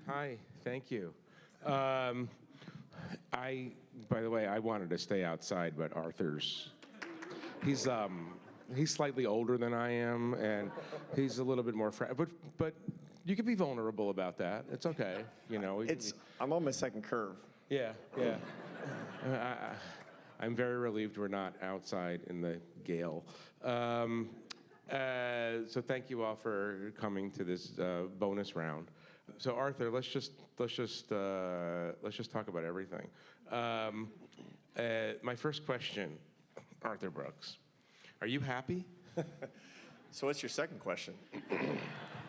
Hi, thank you. By the way, I wanted to stay outside, but he's slightly older than I am, and he's a little bit more but you can be vulnerable about that. It's okay, you know. I'm on my second curve. Yeah. I'm very relieved we're not outside in the gale. So thank you all for coming to this bonus round. So Arthur, let's just talk about everything. My first question, Arthur Brooks, are you happy? So what's your second question?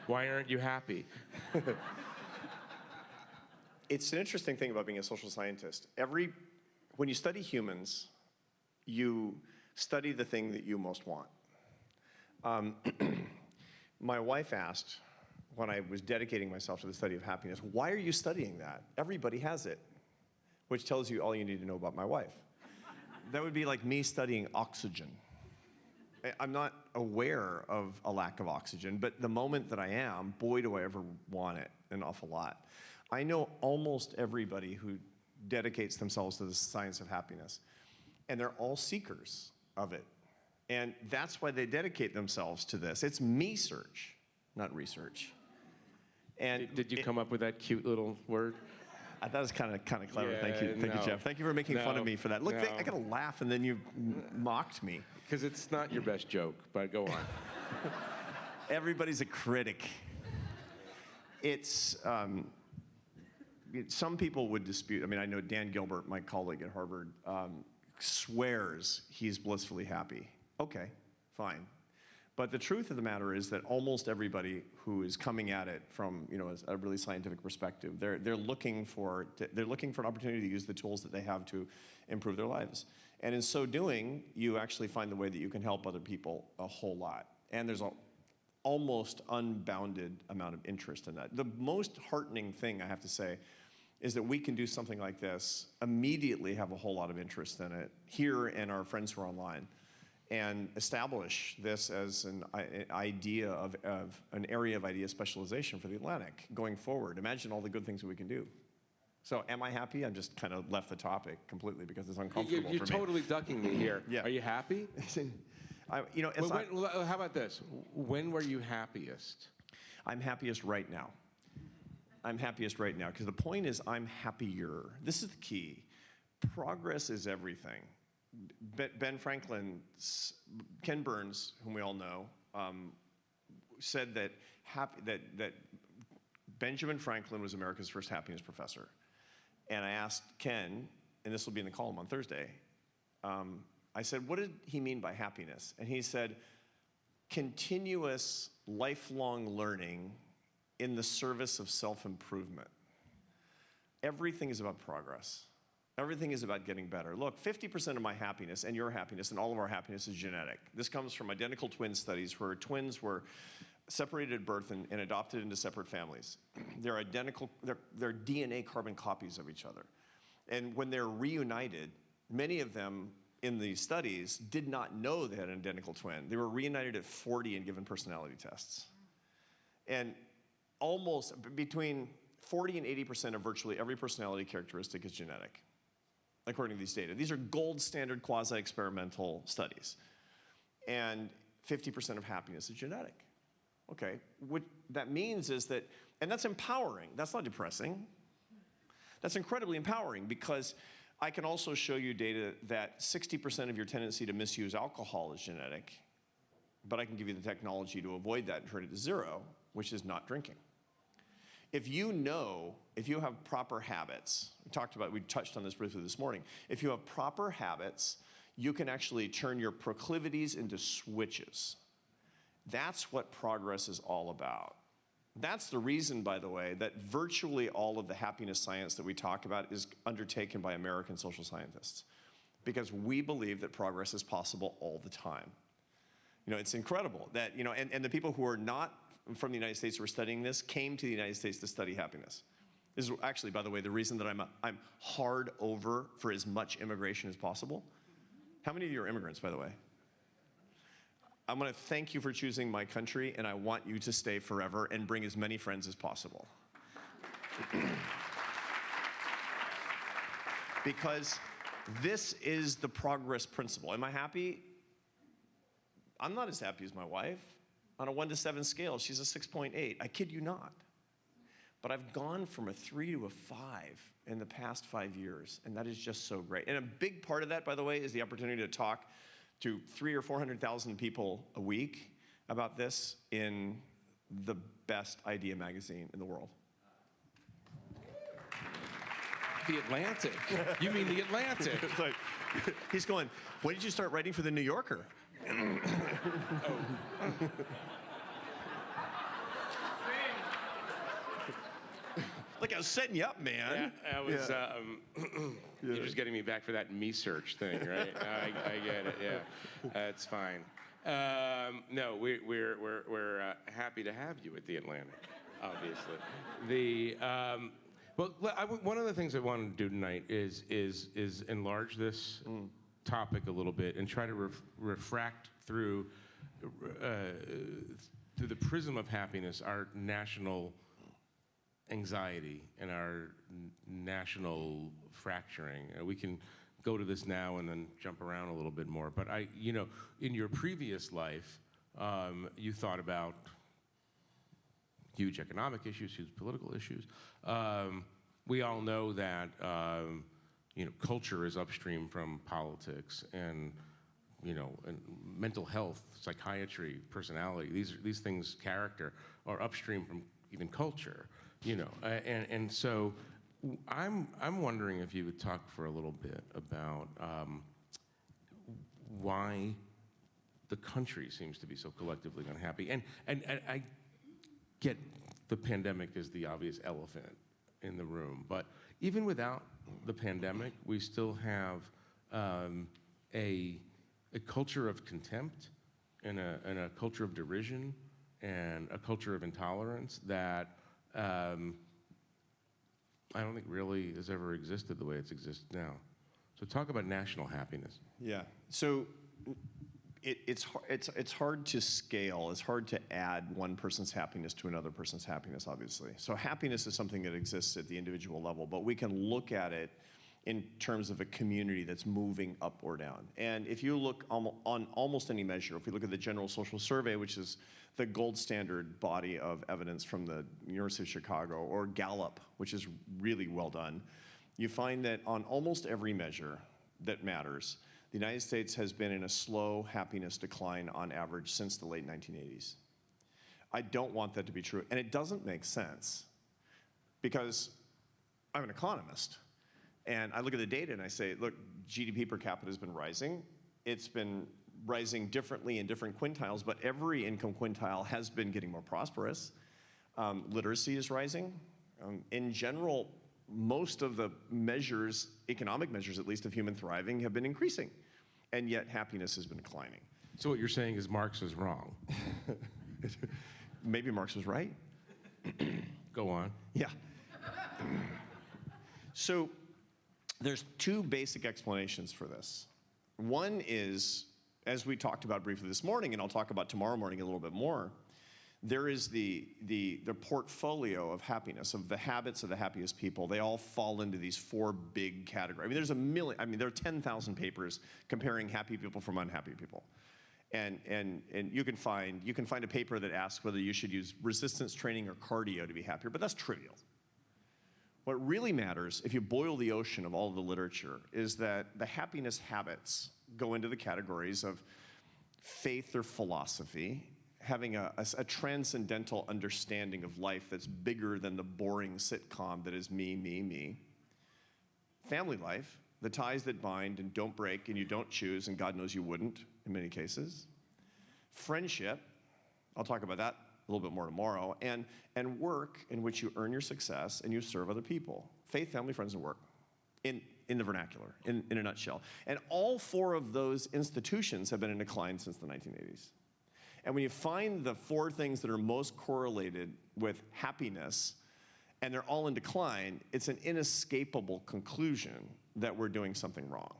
Why aren't you happy? It's an interesting thing about being a social scientist. When you study humans, you study the thing that you most want. My wife asked, when I was dedicating myself to the study of happiness, why are you studying that? Everybody has it, which tells you all you need to know about my wife. That would be like me studying oxygen. I'm not aware of a lack of oxygen, but the moment that I am, boy, do I ever want it an awful lot. I know almost everybody who dedicates themselves to the science of happiness, and they're all seekers of it. And that's why they dedicate themselves to this. It's me-search, not research. And did you come up with that cute little word? I thought it was kind of clever. Yeah, thank you, Jeff. Thank you for making fun of me for that. Look, I got to laugh, and then you mocked me. Because it's not your best joke, but go on. Everybody's a critic. It's some people would dispute. I mean, I know Dan Gilbert, my colleague at Harvard, swears he's blissfully happy. Okay, fine. But the truth of the matter is that almost everybody who is coming at it from, you know, a really scientific perspective, they're looking for an opportunity to use the tools that they have to improve their lives. And in so doing, you actually find the way that you can help other people a whole lot. And there's an almost unbounded amount of interest in that. The most heartening thing, I have to say, is that we can do something like this, immediately have a whole lot of interest in it, here and our friends who are online, and establish this as an idea of an area of idea specialization for the Atlantic going forward. Imagine all the good things that we can do. So am I happy? I just kind of left the topic completely because it's uncomfortable for me. You're totally ducking me here. Yeah. Are you happy? You know, how about this? When were you happiest? I'm happiest right now. I'm happiest right now, because the point is I'm happier. This is the key. Progress is everything. Ben Franklin, Ken Burns, whom we all know, said that Benjamin Franklin was America's first happiness professor. And I asked Ken, and this will be in the column on Thursday, I said, what did he mean by happiness? And he said, continuous lifelong learning in the service of self-improvement. Everything is about progress. Everything is about getting better. Look, 50% of my happiness and your happiness and all of our happiness is genetic. This comes from identical twin studies where twins were separated at birth and adopted into separate families. They're identical, they're DNA carbon copies of each other. And when they're reunited, many of them in the studies did not know they had an identical twin. They were reunited at 40 and given personality tests. And almost between 40 and 80% of virtually every personality characteristic is genetic, according to these data. These are gold standard quasi-experimental studies. And 50% of happiness is genetic. Okay, what that means is that, and that's empowering, that's not depressing. That's incredibly empowering, because I can also show you data that 60% of your tendency to misuse alcohol is genetic, but I can give you the technology to avoid that and turn it to zero, which is not drinking. If you have proper habits, we touched on this briefly this morning, if you have proper habits, you can actually turn your proclivities into switches. That's what progress is all about. That's the reason, by the way, that virtually all of the happiness science that we talk about is undertaken by American social scientists, because we believe that progress is possible all the time. You know, it's incredible that, you know, and the people who are not from the United States who are studying this came to the United States to study happiness. This is actually, by the way, the reason that I'm hard over for as much immigration as possible. How many of you are immigrants, by the way? I'm going to thank you for choosing my country, and I want you to stay forever and bring as many friends as possible. Because this is the progress principle. Am I happy? I'm not as happy as my wife. On a 1 to 7 scale, she's a 6.8. I kid you not. But I've gone from a 3 to a 5 in the past 5 years, and that is just so great. And a big part of that, by the way, is the opportunity to talk to 300,000 or 400,000 people a week about this in the best idea magazine in the world. The Atlantic. You mean the Atlantic? It's like, he's going, when did you start writing for the New Yorker? Like I was setting you up, man. Yeah, I was. You're just getting me back for that me search thing, right? I get it. Yeah, that's fine. No, we're happy to have you at the Atlantic, obviously. Well, one of the things I wanted to do tonight is enlarge this topic a little bit and try to refract through the prism of happiness, our national anxiety and our national fracturing. We can go to this now and then jump around a little bit more. But in your previous life, you thought about huge economic issues, huge political issues. We all know that culture is upstream from politics, and and mental health, psychiatry, personality. These things, character, are upstream from even culture. And so I'm wondering if you would talk for a little bit about why the country seems to be so collectively unhappy. And I get the pandemic is the obvious elephant in the room, but even without the pandemic, we still have a culture of contempt and a culture of derision and a culture of intolerance that I don't think really has ever existed the way it's existed now. So talk about national happiness. Yeah. So it's hard to scale. It's hard to add one person's happiness to another person's happiness, obviously. So happiness is something that exists at the individual level, but we can look at it in terms of a community that's moving up or down. And if you look on almost any measure, if we look at the General Social Survey, which is the gold standard body of evidence from the University of Chicago, or Gallup, which is really well done, you find that on almost every measure that matters, the United States has been in a slow happiness decline on average since the late 1980s. I don't want that to be true, and it doesn't make sense, because I'm an economist. And I look at the data and I say, look, GDP per capita has been rising. It's been rising differently in different quintiles, but every income quintile has been getting more prosperous. Literacy is rising. In general, most of the measures, economic measures at least, of human thriving have been increasing. And yet happiness has been declining. So what you're saying is Marx is wrong. Maybe Marx was right. Go on. Yeah. So there's two basic explanations for this. One is, as we talked about briefly this morning, and I'll talk about tomorrow morning a little bit more, there is the portfolio of happiness, of the habits of the happiest people. They all fall into these four big categories. I mean, there's a million, there are 10,000 papers comparing happy people from unhappy people. And you can find a paper that asks whether you should use resistance training or cardio to be happier, but that's trivial. What really matters, if you boil the ocean of all of the literature, is that the happiness habits go into the categories of faith or philosophy, having a transcendental understanding of life that's bigger than the boring sitcom that is me, me, me. Family life, the ties that bind and don't break and you don't choose, and God knows you wouldn't in many cases. Friendship, I'll talk about that a little bit more tomorrow, and work in which you earn your success and you serve other people. Faith, family, friends, and work, in the vernacular, in a nutshell. And all four of those institutions have been in decline since the 1980s. And when you find the four things that are most correlated with happiness, and they're all in decline, it's an inescapable conclusion that we're doing something wrong.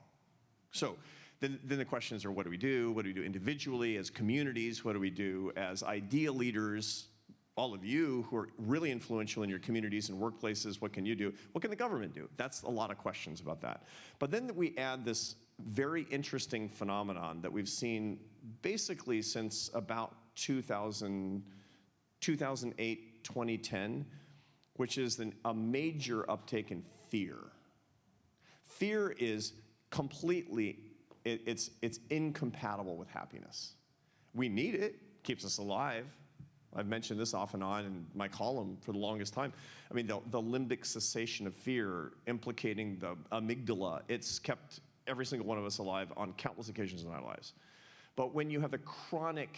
So then the questions are, what do we do? What do we do individually as communities? What do we do as idea leaders? All of you who are really influential in your communities and workplaces, what can you do? What can the government do? That's a lot of questions about that. But then we add this very interesting phenomenon that we've seen basically since about 2008, 2010, which is a major uptake in fear. Fear is completely, it's incompatible with happiness. We need it, keeps us alive. I've mentioned this off and on in my column for the longest time. I mean, the limbic cessation of fear implicating the amygdala, it's kept every single one of us alive on countless occasions in our lives. But when you have the chronic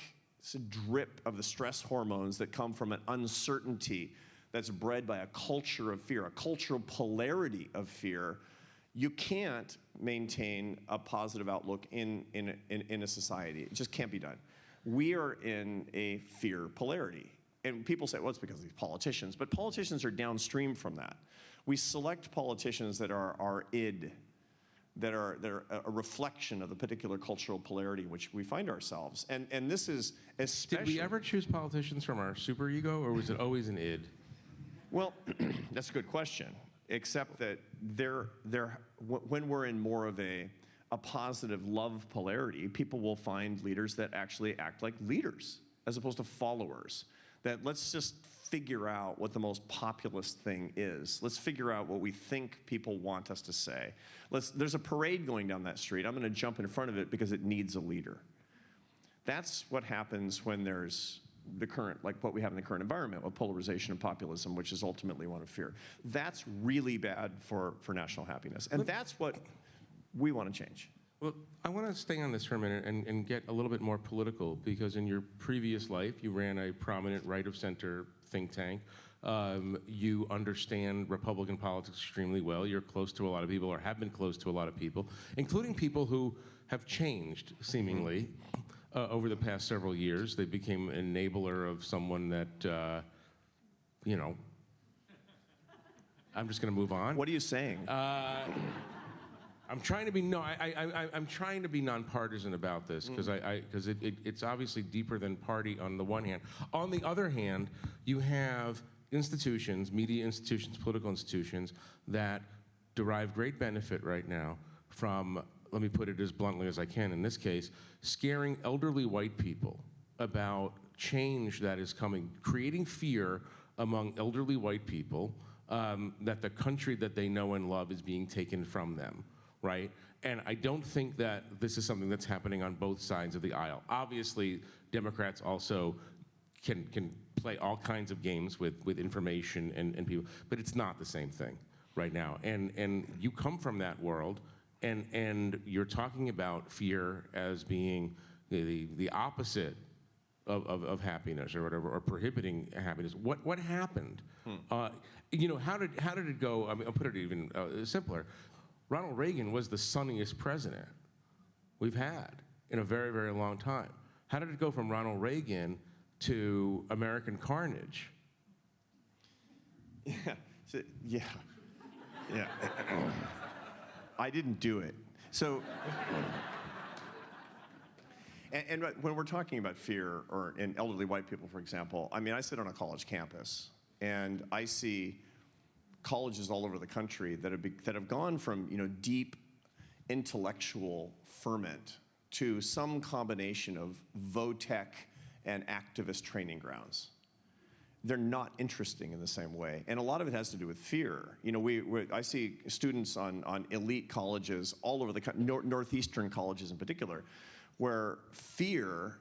drip of the stress hormones that come from an uncertainty that's bred by a culture of fear, a cultural polarity of fear, you can't maintain a positive outlook in a society. It just can't be done. We are in a fear polarity. And people say, well, it's because of these politicians. But politicians are downstream from that. We select politicians that are our id, that are a reflection of the particular cultural polarity in which we find ourselves. And this is especially... Did we ever choose politicians from our superego, or was it always an id? Well, that's a good question, except that when we're in more of a positive love polarity, people will find leaders that actually act like leaders as opposed to followers. That let's just figure out what the most populist thing is. Let's figure out what we think people want us to say. There's a parade going down that street. I'm going to jump in front of it because it needs a leader. That's what happens when there's the current, like what we have in the current environment with polarization and populism, which is ultimately one of fear. That's really bad for national happiness. And that's what we want to change. Well, I want to stay on this for a minute and get a little bit more political, because in your previous life, you ran a prominent right-of-center think tank. You understand Republican politics extremely well. You're close to a lot of people, or have been close to a lot of people, including people who have changed, seemingly, over the past several years. They became an enabler of someone that, you know, I'm just going to move on. What are you saying? I'm trying to be I'm trying to be nonpartisan about this, because it's obviously deeper than party on the one hand. On the other hand, you have institutions, media institutions, political institutions, that derive great benefit right now from, let me put it as bluntly as I can in this case, scaring elderly white people about change that is coming, creating fear among elderly white people that the country that they know and love is being taken from them. Right? And I don't think that this is something that's happening on both sides of the aisle. Obviously, Democrats also can play all kinds of games with information and people, but it's not the same thing right now. And you come from that world, and you're talking about fear as being the opposite of happiness or whatever, or prohibiting happiness. What happened? You know, how did it go? I mean, I'll put it even simpler. Ronald Reagan was the sunniest president we've had in a very, very long time. How did it go from Ronald Reagan to American carnage? Yeah. I didn't do it. So, and when we're talking about fear, or in elderly white people, for example, I mean, I sit on a college campus, and I see colleges all over the country that have gone from, you know, deep intellectual ferment to some combination of vo-tech and activist training grounds. They're not interesting in the same way, and a lot of it has to do with fear. You know, I see students on elite colleges all over the country, northeastern colleges in particular, where fear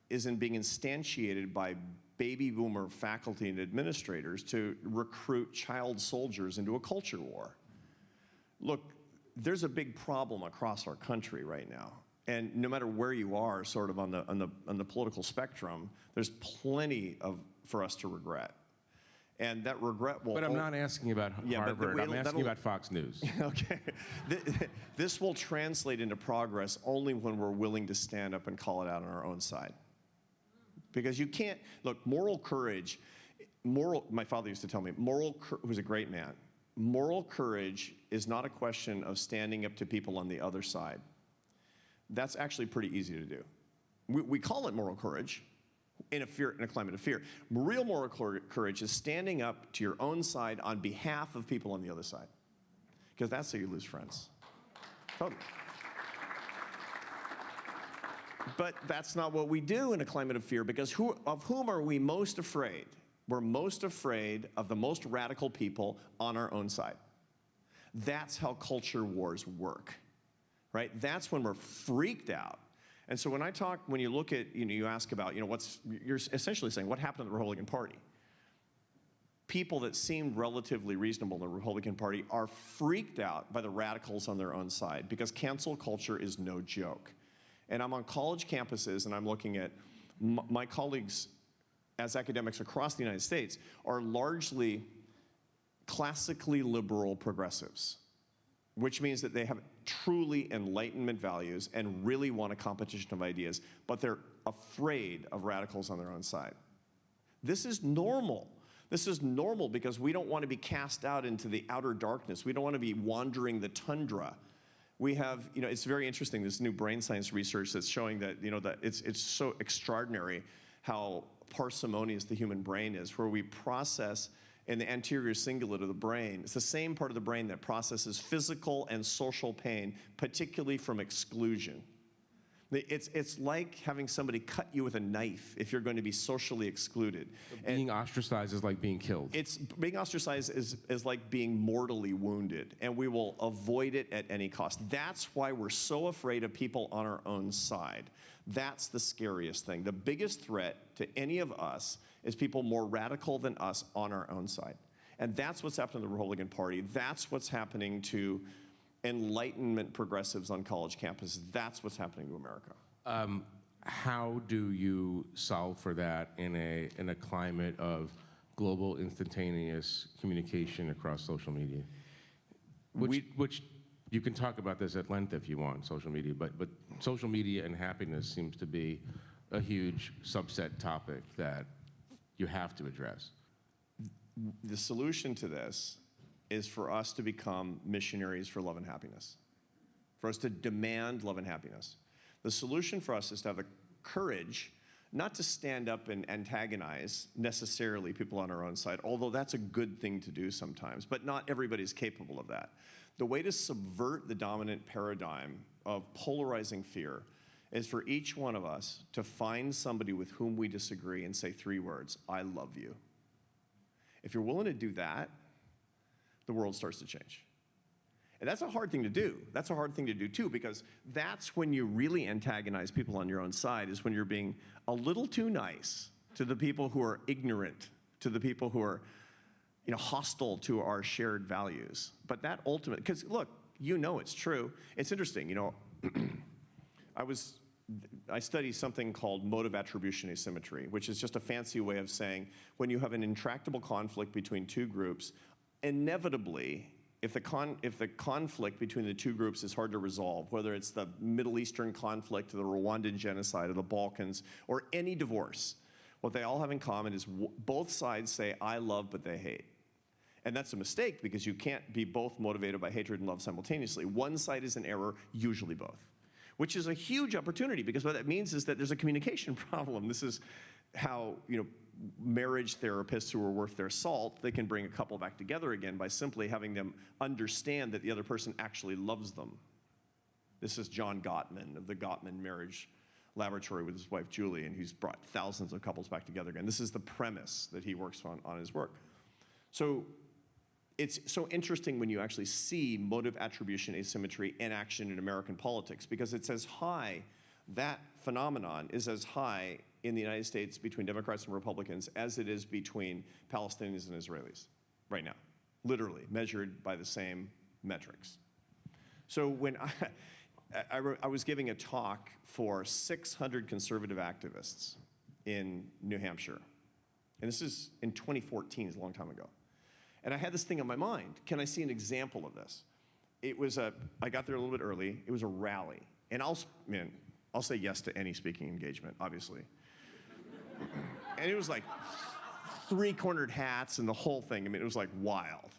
is in being instantiated by baby boomer faculty and administrators to recruit child soldiers into a culture war. Look, there's a big problem across our country right now. And no matter where you are sort of on the political spectrum, there's plenty for us to regret. And that regret will... But I'm not asking about Harvard, I'm asking about Fox News. Okay. This will translate into progress only when we're willing to stand up and call it out on our own side. Because you can't, look, moral courage, my father used to tell me, who's a great man, moral courage is not a question of standing up to people on the other side. That's actually pretty easy to do. We call it moral courage in a climate of fear. Real moral courage is standing up to your own side on behalf of people on the other side. Because that's how you lose friends. Totally. But that's not what we do in a climate of fear, because of whom are we most afraid? We're most afraid of the most radical people on our own side. That's how culture wars work, right? That's when we're freaked out. And so when you look at, you ask about, you're essentially saying, what happened to the Republican Party? People that seemed relatively reasonable in the Republican Party are freaked out by the radicals on their own side, because cancel culture is no joke. And I'm on college campuses, and I'm looking at my colleagues as academics across the United States are largely classically liberal progressives, which means that they have truly Enlightenment values and really want a competition of ideas, but they're afraid of radicals on their own side. This is normal. This is normal because we don't want to be cast out into the outer darkness. We don't want to be wandering the tundra. We have, it's very interesting, this new brain science research that's showing that, that it's so extraordinary how parsimonious the human brain is, where we process in the anterior cingulate of the brain. It's the same part of the brain that processes physical and social pain, particularly from exclusion. It's like having somebody cut you with a knife if you're going to be socially excluded. Being ostracized is like being killed. Being ostracized is like being mortally wounded, and we will avoid it at any cost. That's why we're so afraid of people on our own side. That's the scariest thing. The biggest threat to any of us is people more radical than us on our own side. And that's what's happening to the Republican Party. That's what's happening to Enlightenment progressives on college campuses. That's what's happening to America. How do you solve for that in a climate of global instantaneous communication across social media? Which you can talk about this at length if you want, social media, but social media and happiness seems to be a huge subset topic that you have to address. The solution to this is for us to become missionaries for love and happiness, for us to demand love and happiness. The solution for us is to have the courage not to stand up and antagonize necessarily people on our own side, although that's a good thing to do sometimes, but not everybody's capable of that. The way to subvert the dominant paradigm of polarizing fear is for each one of us to find somebody with whom we disagree and say 3 words: I love you. If you're willing to do that, the world starts to change. And that's a hard thing to do. That's a hard thing to do too, because that's when you really antagonize people on your own side, is when you're being a little too nice to the people who are ignorant, to the people who are hostile to our shared values. But that ultimate, because look, it's true. It's interesting, I study something called motive attribution asymmetry, which is just a fancy way of saying when you have an intractable conflict between 2 groups, inevitably, if the conflict between the 2 groups is hard to resolve, whether it's the Middle Eastern conflict, the Rwandan genocide, or the Balkans, or any divorce, what they all have in common is both sides say, I love, but they hate. And that's a mistake, because you can't be both motivated by hatred and love simultaneously. One side is in error, usually both, which is a huge opportunity, because what that means is that there's a communication problem. This is how, marriage therapists who are worth their salt, they can bring a couple back together again by simply having them understand that the other person actually loves them. This is John Gottman of the Gottman Marriage Laboratory with his wife Julie, and he's brought thousands of couples back together again. This is the premise that he works on his work. So it's so interesting when you actually see motive attribution asymmetry in action in American politics, because it's as high, that phenomenon is as high in the United States between Democrats and Republicans as it is between Palestinians and Israelis right now, literally measured by the same metrics. So when I was giving a talk for 600 conservative activists in New Hampshire, and this is in 2014, it's a long time ago. And I had this thing on my mind. Can I see an example of this? I got there a little bit early. It was a rally. And I'll say yes to any speaking engagement, obviously. And it was like 3-cornered hats and the whole thing. It was like wild.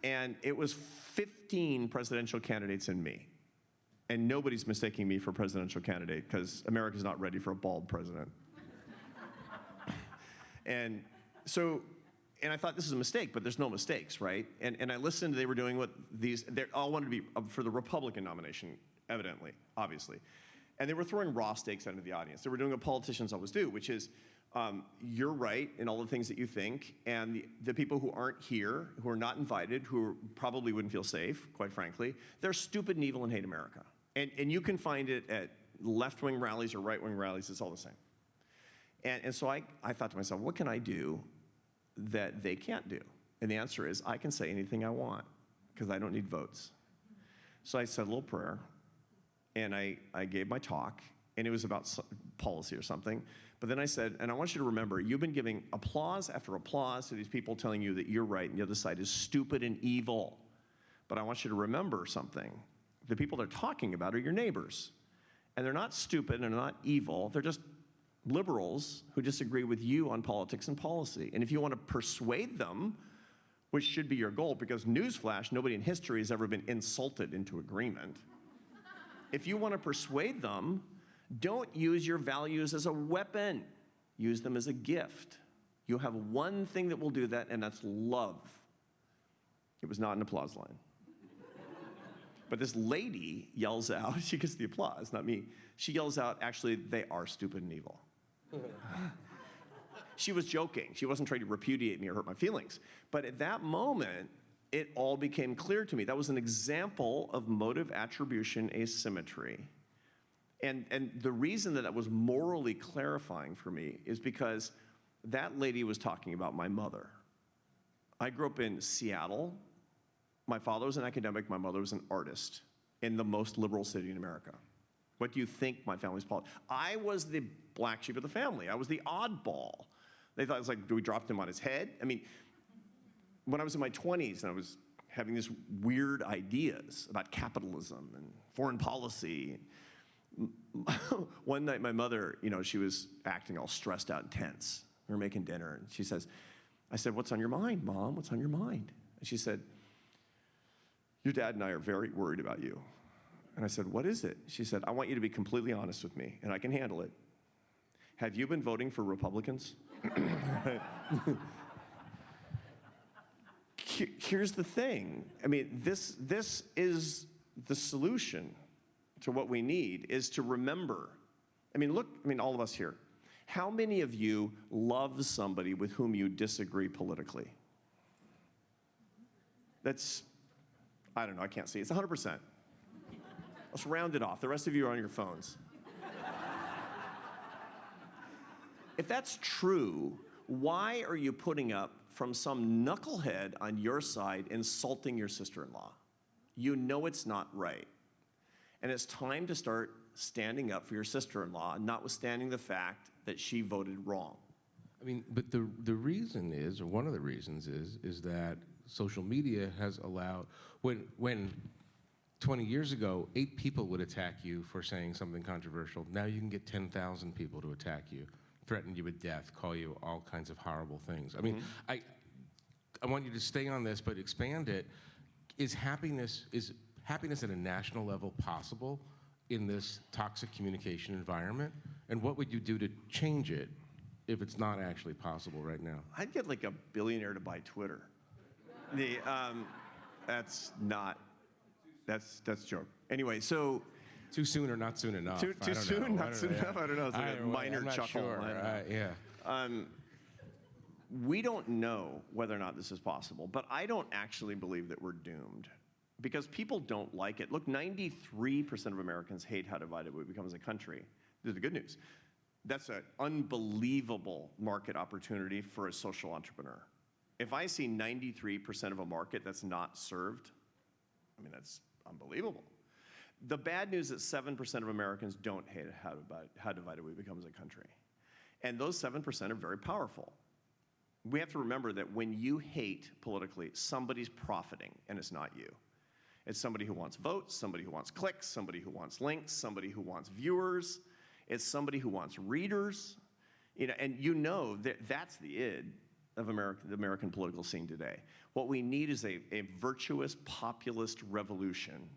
And it was 15 presidential candidates and me. And nobody's mistaking me for presidential candidate because America's not ready for a bald president. And so, and I thought this is a mistake, but there's no mistakes, right? And I listened, they were doing what they all wanted to be for the Republican nomination, evidently, obviously. And they were throwing raw stakes out into the audience. They were doing what politicians always do, which is, you're right in all the things that you think, and the people who aren't here, who are not invited, who probably wouldn't feel safe, quite frankly, they're stupid and evil and hate America. And you can find it at left-wing rallies or right-wing rallies, it's all the same. And so I thought to myself, what can I do that they can't do? And the answer is, I can say anything I want, because I don't need votes. So I said a little prayer, and I gave my talk, and it was about policy or something. But then I said, and I want you to remember, you've been giving applause after applause to these people telling you that you're right and the other side is stupid and evil. But I want you to remember something. The people they're talking about are your neighbors. And they're not stupid and they're not evil. They're just liberals who disagree with you on politics and policy. And if you want to persuade them, which should be your goal, because newsflash, nobody in history has ever been insulted into agreement. If you want to persuade them, don't use your values as a weapon. Use them as a gift. You have one thing that will do that, and that's love. It was not an applause line. But this lady yells out, she gets the applause, not me. She yells out, actually, they are stupid and evil. She was joking. She wasn't trying to repudiate me or hurt my feelings. But at that moment, it all became clear to me. That was an example of motive attribution asymmetry. And the reason that was morally clarifying for me is because that lady was talking about my mother. I grew up in Seattle. My father was an academic. My mother was an artist in the most liberal city in America. What do you think my family's politics? I was the black sheep of the family. I was the oddball. They thought it was like, do we drop him on his head? I mean, when I was in my 20s and I was having these weird ideas about capitalism and foreign policy, one night my mother, she was acting all stressed out and tense. We were making dinner and she says, I said, what's on your mind, Mom? What's on your mind? And she said, your dad and I are very worried about you. And I said, what is it? She said, I want you to be completely honest with me, and I can handle it. Have you been voting for Republicans? Here's the thing. I mean, this is the solution to what we need, is to remember. I mean, look, all of us here. How many of you love somebody with whom you disagree politically? That's, I don't know, I can't see. It's 100%. Let's round it off. The rest of you are on your phones. If that's true, why are you putting up from some knucklehead on your side insulting your sister-in-law? You know it's not right. And it's time to start standing up for your sister-in-law, notwithstanding the fact that she voted wrong. I mean, but the reason is, or one of the reasons is that social media has allowed, when 20 years ago, 8 people would attack you for saying something controversial. Now you can get 10,000 people to attack you, threaten you with death, call you all kinds of horrible things. I mean, I want you to stay on this, but expand it. Is happiness at a national level possible in this toxic communication environment? And what would you do to change it if it's not actually possible right now? I'd get like a billionaire to buy Twitter. That's a joke. Anyway, so. Too soon or not soon enough? Too soon, not soon enough? I don't know. It's like a minor chuckle. Sure. Yeah. We don't know whether or not this is possible, but I don't actually believe that we're doomed because people don't like it. Look, 93% of Americans hate how divided we become as a country. This is the good news. That's an unbelievable market opportunity for a social entrepreneur. If I see 93% of a market that's not served, I mean, that's unbelievable. The bad news is that 7% of Americans don't hate how divided we become as a country. And those 7% are very powerful. We have to remember that when you hate politically, somebody's profiting, and it's not you. It's somebody who wants votes, somebody who wants clicks, somebody who wants links, somebody who wants viewers. It's somebody who wants readers. And that's the id of the American political scene today. What we need is a virtuous populist revolution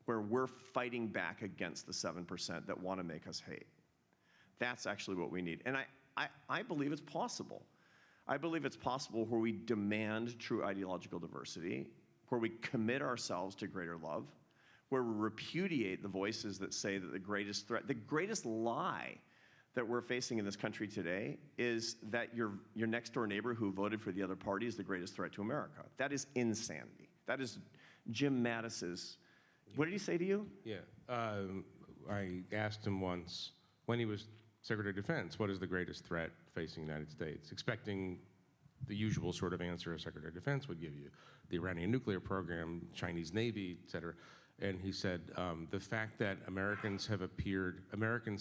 where we're fighting back against the 7% that want to make us hate. That's actually what we need. And I believe it's possible. I believe it's possible where we demand true ideological diversity, where we commit ourselves to greater love, where we repudiate the voices that say that the greatest threat, the greatest lie that we're facing in this country today is that your next door neighbor who voted for the other party is the greatest threat to America. That is insanity. That is Jim Mattis's, what did he say to you? Yeah, I asked him once, when he was Secretary of Defense, what is the greatest threat facing the United States? Expecting the usual sort of answer a Secretary of Defense would give you. The Iranian nuclear program, Chinese Navy, et cetera. And he said, the fact that Americans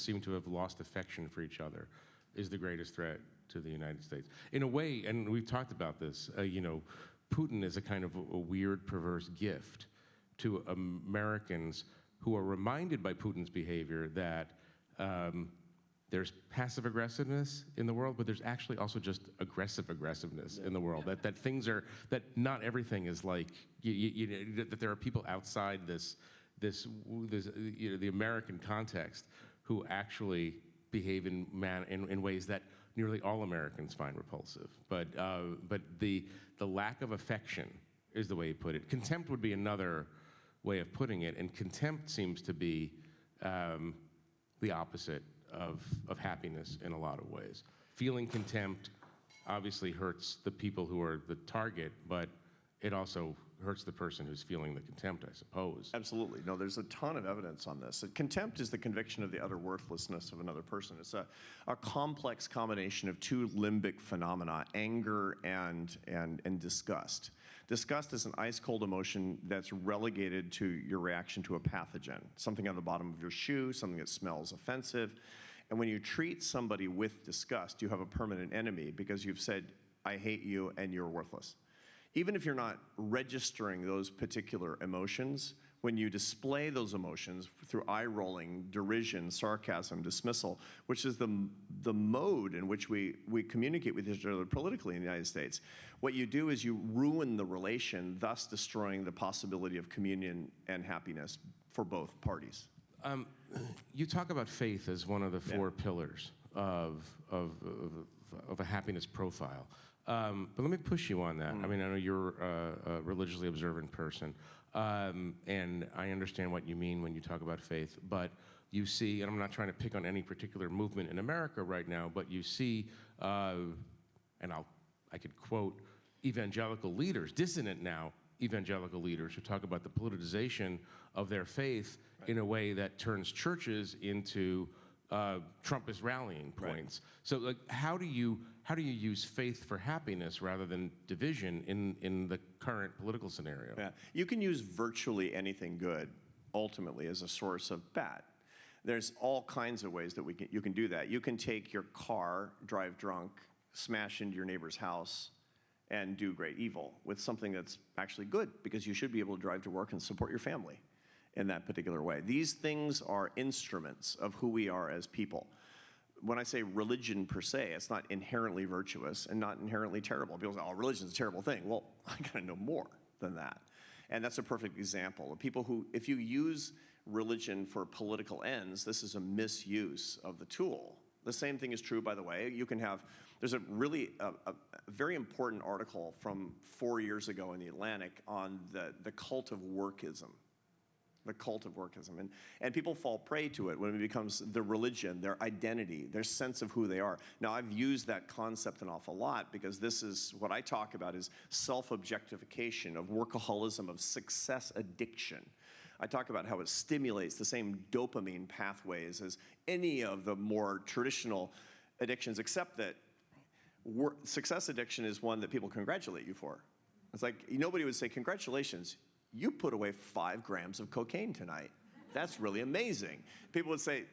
seem to have lost affection for each other is the greatest threat to the United States. In a way, and we've talked about this, Putin is a kind of a weird, perverse gift to Americans who are reminded by Putin's behavior that there's passive aggressiveness in the world, but there's actually also just aggressiveness in the world. That things are, that not everything is like, that there are people outside the American context who actually behave in ways that nearly all Americans find repulsive. But the lack of affection is the way he put it. Contempt would be another way of putting it, and contempt seems to be the opposite of happiness in a lot of ways. Feeling contempt obviously hurts the people who are the target, but it also hurts the person who's feeling the contempt, I suppose. Absolutely. No, there's a ton of evidence on this. Contempt is the conviction of the utter worthlessness of another person. It's a complex combination of two limbic phenomena, anger and disgust. Disgust is an ice-cold emotion that's relegated to your reaction to a pathogen, something on the bottom of your shoe, something that smells offensive. And when you treat somebody with disgust, you have a permanent enemy because you've said, I hate you and you're worthless. Even if you're not registering those particular emotions, when you display those emotions through eye-rolling, derision, sarcasm, dismissal, which is the mode in which we communicate with each other politically in the United States, what you do is you ruin the relation, thus destroying the possibility of communion and happiness for both parties. You talk about faith as one of the four pillars of a happiness profile. But let me push you on that. I mean, I know you're a religiously observant person, and I understand what you mean when you talk about faith, but you see, and I'm not trying to pick on any particular movement in America right now, but you see, and I could quote evangelical leaders, dissonant now evangelical leaders, who talk about the politicization of their faith in a way that turns churches into Trumpist rallying points. Right. So, like, how do you use faith for happiness rather than division in the current political scenario? Yeah. You can use virtually anything good ultimately as a source of bad. There's all kinds of ways that you can do that. You can take your car, drive drunk, smash into your neighbor's house, and do great evil with something that's actually good, because you should be able to drive to work and support your family in that particular way. These things are instruments of who we are as people. When I say religion per se, it's not inherently virtuous and not inherently terrible. People say, oh, religion's a terrible thing. Well, I gotta know more than that. And that's a perfect example of people who, if you use religion for political ends, this is a misuse of the tool. The same thing is true, by the way. You can have, there's a really a very important article from 4 years ago in the Atlantic on the cult of workism. The cult of workism. And people fall prey to it when it becomes their religion, their identity, their sense of who they are. Now, I've used that concept an awful lot because this is what I talk about is self-objectification, of workaholism, of success addiction. I talk about how it stimulates the same dopamine pathways as any of the more traditional addictions, except that success addiction is one that people congratulate you for. It's like, nobody would say, congratulations, you put away 5 grams of cocaine tonight. That's really amazing. People would say,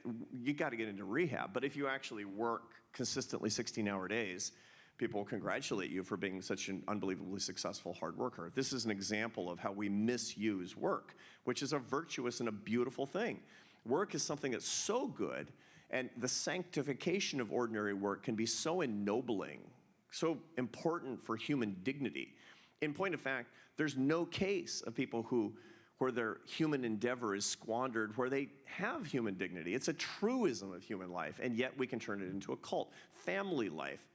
you got to get into rehab. But if you actually work consistently 16-hour days, people will congratulate you for being such an unbelievably successful hard worker. This is an example of how we misuse work, which is a virtuous and a beautiful thing. Work is something that's so good, and the sanctification of ordinary work can be so ennobling, so important for human dignity. In point of fact, there's no case of people who where their human endeavor is squandered, where they have human dignity. It's a truism of human life, and yet we can turn it into a cult. Family life.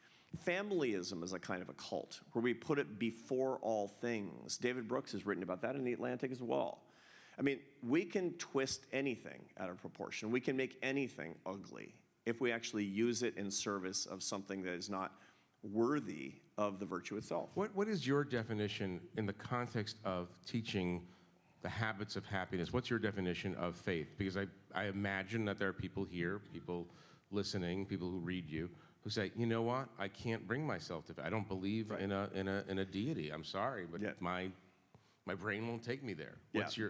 Familyism is a kind of a cult, where we put it before all things. David Brooks has written about that in The Atlantic as well. I mean, we can twist anything out of proportion. We can make anything ugly if we actually use it in service of something that is not worthy of the virtue itself. What is your definition in the context of teaching the habits of happiness? What's your definition of faith? Because I imagine that there are people here, people listening, people who read you, who say, you know what, I can't bring myself to faith. I don't believe in a deity. I'm sorry, but my brain won't take me there.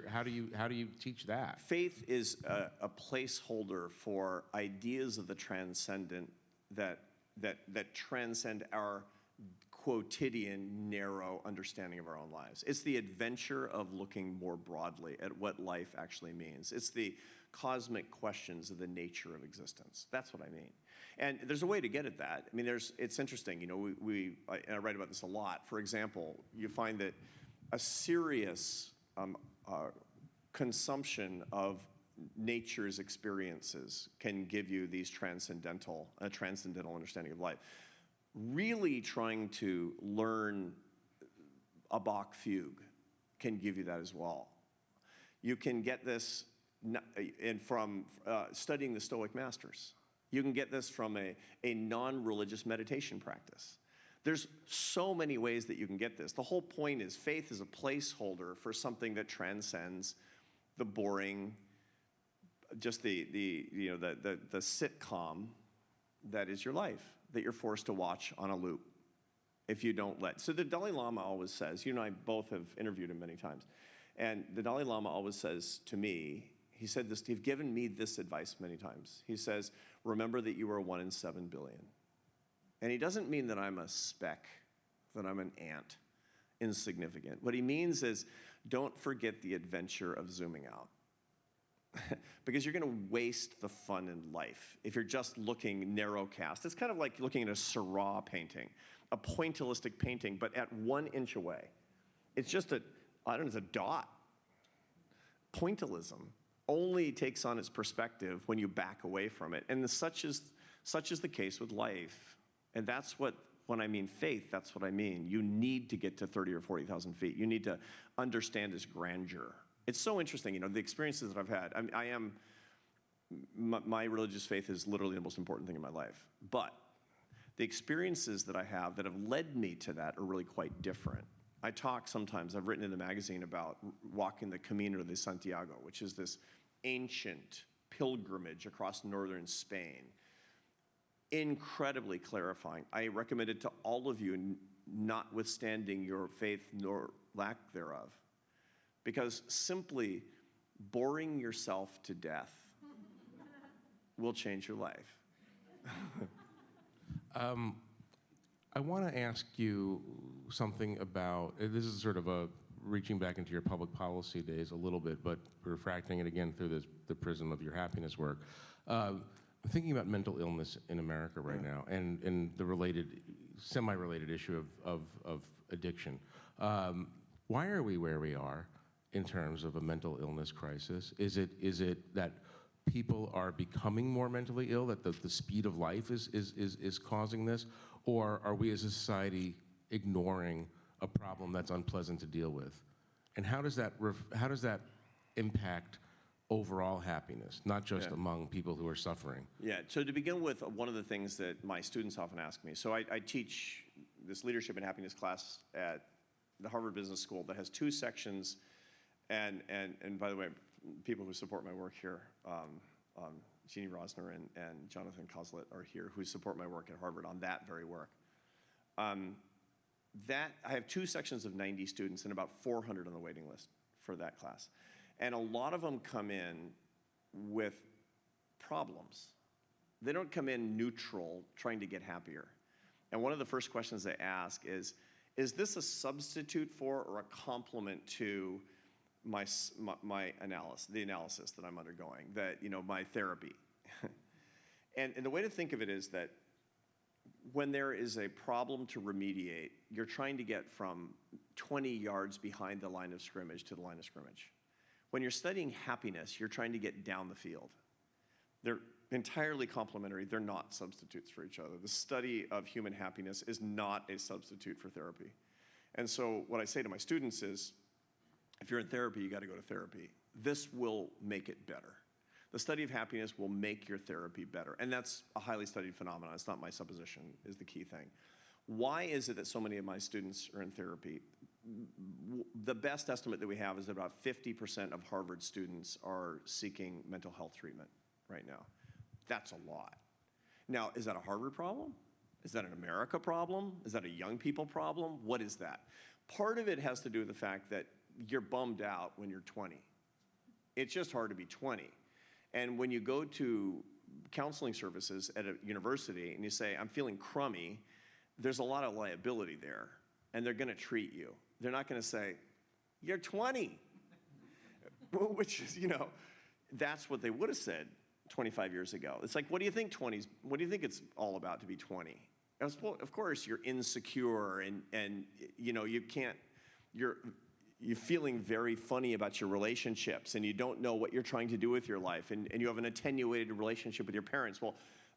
How do you teach that? Faith is a placeholder for ideas of the transcendent that transcend our quotidian, narrow understanding of our own lives. It's the adventure of looking more broadly at what life actually means. It's the cosmic questions of the nature of existence. That's what I mean. And there's a way to get at that. I mean, it's interesting. You know, I write about this a lot. For example, you find that a serious consumption of nature's experiences can give you these transcendental understanding of life. Really trying to learn a Bach fugue can give you that as well. You can get this from studying the Stoic masters. You can get this from a non-religious meditation practice. There's so many ways that you can get this. The whole point is faith is a placeholder for something that transcends the boring, just the sitcom that is your life, that you're forced to watch on a loop if you don't let. So the Dalai Lama always says, you and I both have interviewed him many times, and the Dalai Lama always says to me, he said this, he's given me this advice many times. He says, remember that you are 1 in 7 billion. And he doesn't mean that I'm a speck, that I'm an ant, insignificant. What he means is, don't forget the adventure of zooming out. Because you're going to waste the fun in life if you're just looking narrow cast. It's kind of like looking at a Seurat painting, a pointillistic painting, but at 1 inch away. It's just it's a dot. Pointillism only takes on its perspective when you back away from it. And such is the case with life. And that's what, when I mean faith, that's what I mean. You need to get to 30 or 40,000 feet. You need to understand its grandeur. It's so interesting, you know, the experiences that I've had. My religious faith is literally the most important thing in my life. But the experiences that I have that have led me to that are really quite different. I talk sometimes, I've written in the magazine about walking the Camino de Santiago, which is this ancient pilgrimage across northern Spain. Incredibly clarifying. I recommend it to all of you, notwithstanding your faith nor lack thereof. Because simply boring yourself to death will change your life. I want to ask you something about, this is sort of reaching back into your public policy days a little bit, but refracting it again through the prism of your happiness work. I'm thinking about mental illness in America right now and the semi-related issue of addiction. Why are we where we are in terms of a mental illness crisis? Is it that people are becoming more mentally ill, that the speed of life is causing this? Or are we as a society ignoring a problem that's unpleasant to deal with? And how does that impact overall happiness, not just among people who are suffering? Yeah, so to begin with, one of the things that my students often ask me, so I teach this leadership and happiness class at the Harvard Business School that has 2 sections, and by the way, people who support my work here, Jeannie Rosner and Jonathan Kozlet are here, who support my work at Harvard on that very work. I have 2 sections of 90 students and about 400 on the waiting list for that class. And a lot of them come in with problems. They don't come in neutral, trying to get happier. And one of the first questions they ask is this a substitute for or a complement to my analysis, the analysis that I'm undergoing, my therapy? and the way to think of it is that when there is a problem to remediate, you're trying to get from 20 yards behind the line of scrimmage to the line of scrimmage. When you're studying happiness, you're trying to get down the field. They're entirely complementary. They're not substitutes for each other. The study of human happiness is not a substitute for therapy. And so what I say to my students is, if you're in therapy, you got to go to therapy. This will make it better. The study of happiness will make your therapy better. And that's a highly studied phenomenon. It's not my supposition, is the key thing. Why is it that so many of my students are in therapy? The best estimate that we have is that about 50% of Harvard students are seeking mental health treatment right now. That's a lot. Now, is that a Harvard problem? Is that an America problem? Is that a young people problem? What is that? Part of it has to do with the fact that you're bummed out when you're 20. It's just hard to be 20. And when you go to counseling services at a university and you say, I'm feeling crummy, there's a lot of liability there, and they're gonna treat you. They're not gonna say, you're 20, which is, that's what they would have said 25 years ago. It's like, what do you think it's all about to be 20? Of course, you're insecure and you're feeling very funny about your relationships and you don't know what you're trying to do with your life and you have an attenuated relationship with your parents. Well,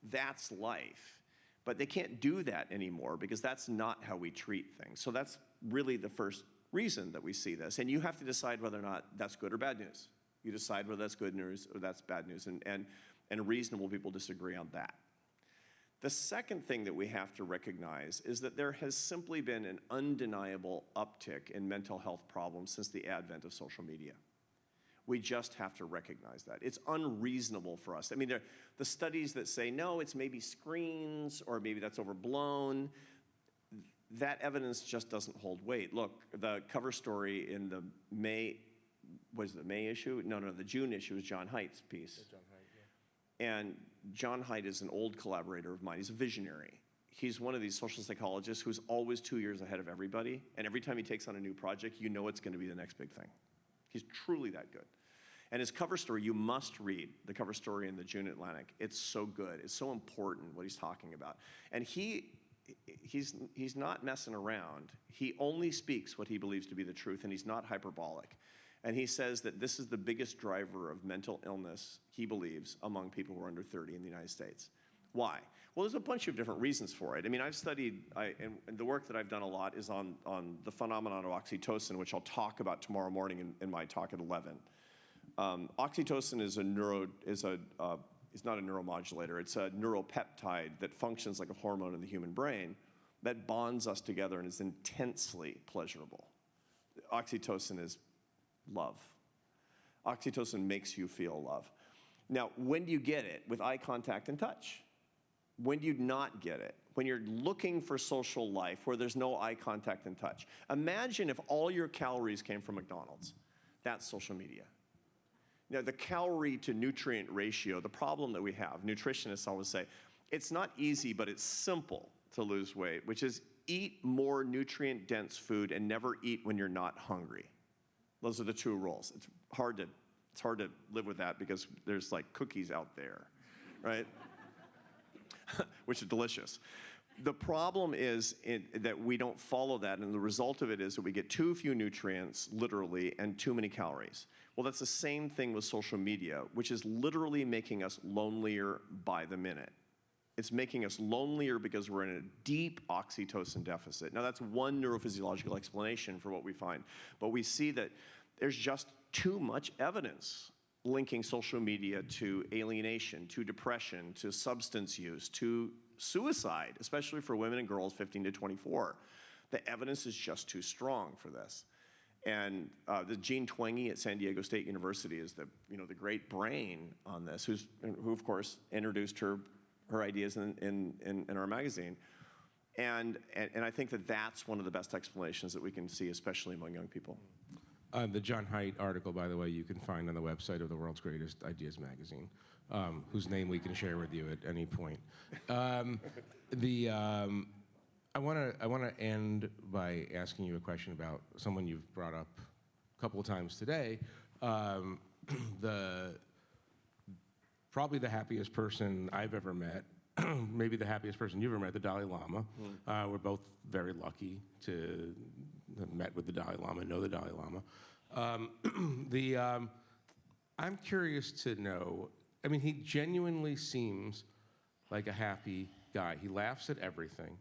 that's life. But they can't do that anymore because that's not how we treat things. So that's really the first reason that we see this. And you have to decide whether or not that's good or bad news. You decide whether that's good news or that's bad news. And reasonable people disagree on that. The second thing that we have to recognize is that there has simply been an undeniable uptick in mental health problems since the advent of social media. We just have to recognize that. It's unreasonable for us. I mean, the studies that say, no, it's maybe screens or maybe that's overblown, that evidence just doesn't hold weight. Look, the cover story in the May issue? No, the June issue is John Haidt's piece. John Haidt, yeah. And John Haidt is an old collaborator of mine. He's a visionary. He's one of these social psychologists who's always 2 years ahead of everybody. And every time he takes on a new project, you know it's going to be the next big thing. He's truly that good. And his cover story, you must read the cover story in the June Atlantic. It's so good. It's so important what he's talking about. And he's not messing around. He only speaks what he believes to be the truth, and he's not hyperbolic. And he says that this is the biggest driver of mental illness, he believes, among people who are under 30 in the United States. Why? Well, there's a bunch of different reasons for it. I mean, I've studied, and the work that I've done a lot is on the phenomenon of oxytocin, which I'll talk about tomorrow morning in my talk at 11. Oxytocin is not a neuromodulator. It's a neuropeptide that functions like a hormone in the human brain that bonds us together and is intensely pleasurable. Oxytocin is love. Oxytocin makes you feel love. Now, when do you get it? With eye contact and touch. When do you not get it? When you're looking for social life where there's no eye contact and touch. Imagine if all your calories came from McDonald's. That's social media. Now, the calorie to nutrient ratio, the problem that we have, nutritionists always say, it's not easy, but it's simple to lose weight, which is eat more nutrient-dense food and never eat when you're not hungry. Those are the two rules. It's hard to live with that because there's like cookies out there, right? Which are delicious. The problem is that we don't follow that, and the result of it is that we get too few nutrients, literally, and too many calories. Well, that's the same thing with social media, which is literally making us lonelier by the minute. It's making us lonelier because we're in a deep oxytocin deficit. Now, that's one neurophysiological explanation for what we find, but we see that there's just too much evidence linking social media to alienation, to depression, to substance use, to suicide, especially for women and girls 15 to 24. The evidence is just too strong for this. And the Jean Twenge at San Diego State University is the great brain on this, who of course introduced her ideas in our magazine. And I think that that's one of the best explanations that we can see, especially among young people. The John Haidt article, by the way, you can find on the website of the World's Greatest Ideas magazine, whose name we can share with you at any point. I want to end by asking you a question about someone you've brought up a couple of times today. Probably the happiest person I've ever met, maybe the happiest person you've ever met, the Dalai Lama. We're both very lucky to have met with the Dalai Lama, know the Dalai Lama. I'm curious to know, I mean, he genuinely seems like a happy guy. He laughs at everything,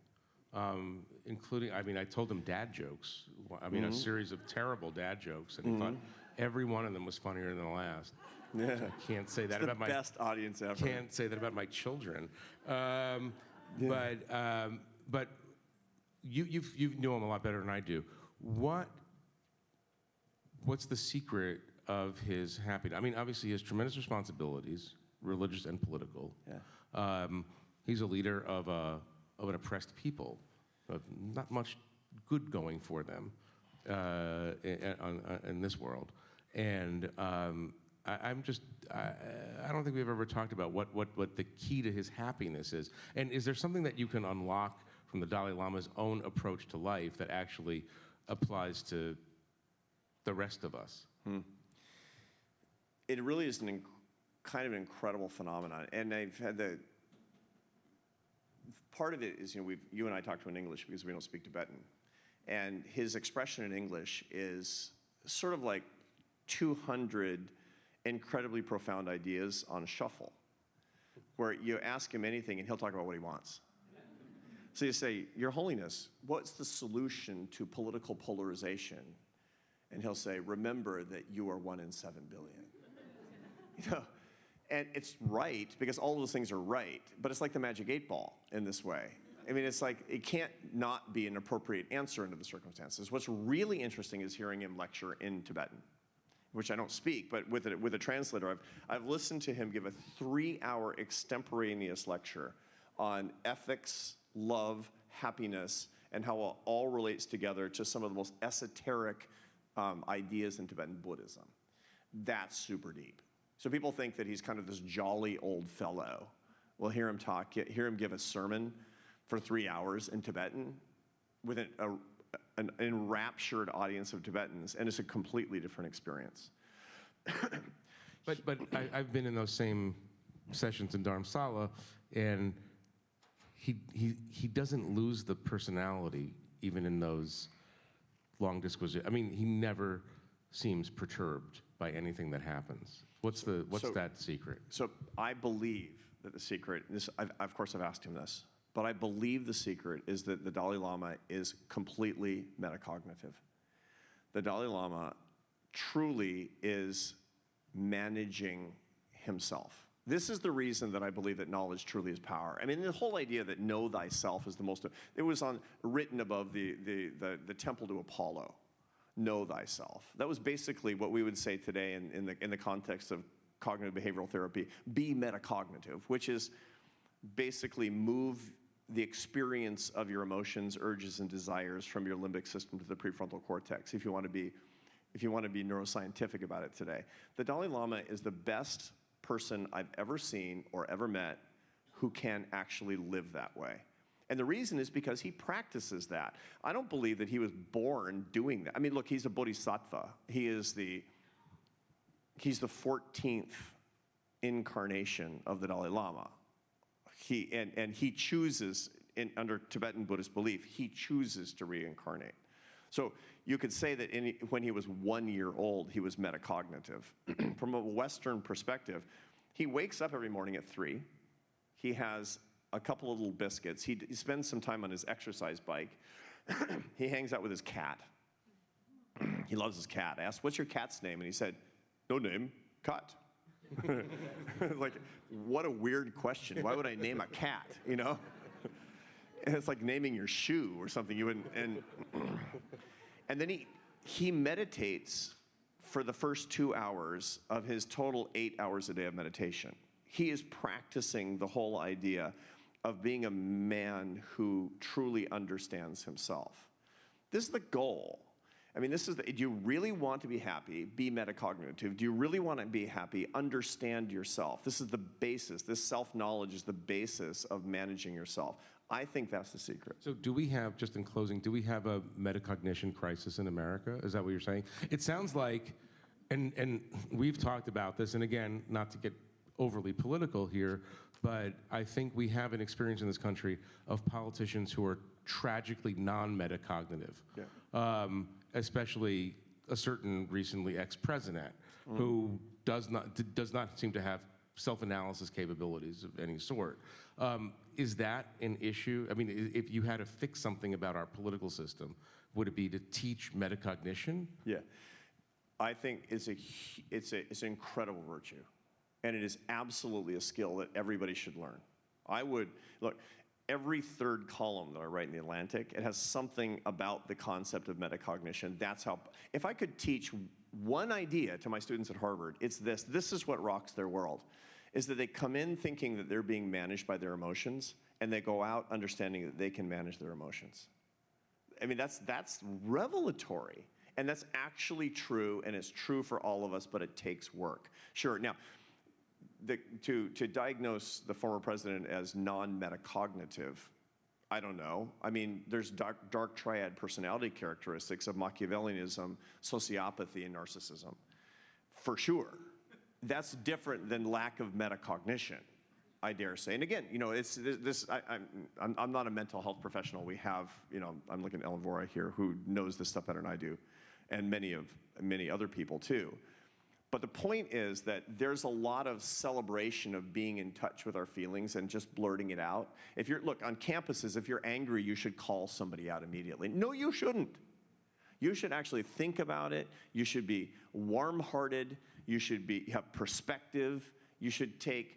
including, I mean, I told him dad jokes. I mean, a series of terrible dad jokes, and he thought every one of them was funnier than the last. Yeah. So I can't say that It's about the best audience ever. Can't say that about my children. But you know him a lot better than I do. What's the secret of his happiness? I mean, obviously he has tremendous responsibilities, religious and political. Yeah. He's a leader of an oppressed people. Not much good going for them in this world. And I don't think we've ever talked about what the key to his happiness is. And is there something that you can unlock from the Dalai Lama's own approach to life that actually applies to the rest of us? It really is kind of an incredible phenomenon. And I've had part of it is, you and I talk to him in English because we don't speak Tibetan. And his expression in English is sort of like 200 incredibly profound ideas on shuffle, where you ask him anything and he'll talk about what he wants. So you say, Your Holiness, what's the solution to political polarization? And he'll say, remember that you are 1 in 7 billion. And it's right, because all of those things are right, but it's like the magic 8-ball in this way. I mean, it's like, it can't not be an appropriate answer under the circumstances. What's really interesting is hearing him lecture in Tibetan, which I don't speak, but with a translator. I've listened to him give a 3-hour extemporaneous lecture on ethics, love, happiness, and how it all relates together to some of the most esoteric ideas in Tibetan Buddhism. That's super deep. So people think that he's kind of this jolly old fellow. We'll hear him talk, hear him give a sermon for 3 hours in Tibetan with an enraptured audience of Tibetans, and it's a completely different experience. But I've been in those same sessions in Dharamsala, and he doesn't lose the personality even in those long disquisitions. I mean, he never seems perturbed by anything that happens. What's that secret? So I believe that the secret, of course I've asked him this, but I believe the secret is that the Dalai Lama is completely metacognitive. The Dalai Lama truly is managing himself. This is the reason that I believe that knowledge truly is power. I mean, the whole idea that know thyself is the most, it was written above the temple to Apollo, know thyself. That was basically what we would say today in the context of cognitive behavioral therapy, be metacognitive, which is basically move the experience of your emotions, urges, and desires from your limbic system to the prefrontal cortex, if you want to be neuroscientific about it today. The Dalai Lama is the best person I've ever seen or ever met who can actually live that way. And the reason is because he practices that. I don't believe that he was born doing that. I mean, look, he's a bodhisattva. He's the 14th incarnation of the Dalai Lama. He chooses, under Tibetan Buddhist belief, he chooses to reincarnate. So you could say that when he was 1 year old, he was metacognitive. From a Western perspective, he wakes up every morning at 3. He has a couple of little biscuits. He spends some time on his exercise bike. He hangs out with his cat. He loves his cat. I asked, what's your cat's name? And he said, no name, Cut. Like, what a weird question. Why would I name a cat, you know? And it's like naming your shoe or something. You wouldn't, and then he meditates for the first 2 hours of his total 8 hours a day of meditation. He is practicing the whole idea of being a man who truly understands himself. This is the goal. I mean, do you really want to be happy? Be metacognitive. Do you really want to be happy? Understand yourself. This is the basis. This self-knowledge is the basis of managing yourself. I think that's the secret. So do we have, just in closing, do we have a metacognition crisis in America? Is that what you're saying? It sounds like, and we've talked about this, and again, not to get overly political here, but I think we have an experience in this country of politicians who are tragically non-metacognitive. Yeah. Especially a certain recently ex-president who does not seem to have self-analysis capabilities of any sort. Is that an issue? I mean, if you had to fix something about our political system, would it be to teach metacognition? Yeah, I think it's an incredible virtue, and it is absolutely a skill that everybody should learn. Look, every third column that I write in The Atlantic, it has something about the concept of metacognition. That's how, if I could teach one idea to my students at Harvard, it's this. This is what rocks their world, is that they come in thinking that they're being managed by their emotions, and they go out understanding that they can manage their emotions. I mean, that's revelatory, and that's actually true, and it's true for all of us, but it takes work. Sure, now, to diagnose the former president as non-metacognitive, I don't know. I mean, there's dark triad personality characteristics of Machiavellianism, sociopathy, and narcissism, for sure. That's different than lack of metacognition, I dare say. And again, you know, I'm not a mental health professional. We have, you know, I'm looking at Ellen Vora here, who knows this stuff better than I do, and many other people too. But the point is that there's a lot of celebration of being in touch with our feelings and just blurting it out. Look, on campuses, if you're angry, you should call somebody out immediately. No, you shouldn't. You should actually think about it. You should be warm-hearted. You should have perspective. You should take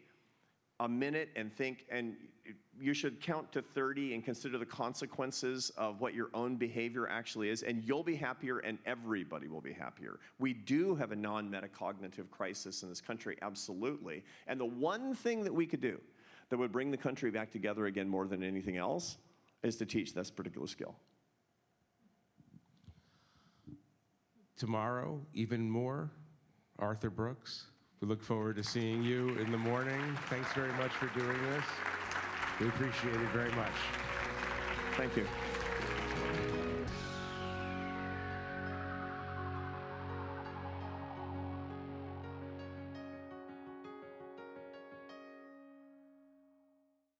a minute and think, and you should count to 30 and consider the consequences of what your own behavior actually is, and you'll be happier and everybody will be happier. We do have a non-metacognitive crisis in this country, absolutely. And the one thing that we could do that would bring the country back together again more than anything else is to teach this particular skill. Tomorrow, even more, Arthur Brooks. We look forward to seeing you in the morning. Thanks very much for doing this. We appreciate it very much. Thank you.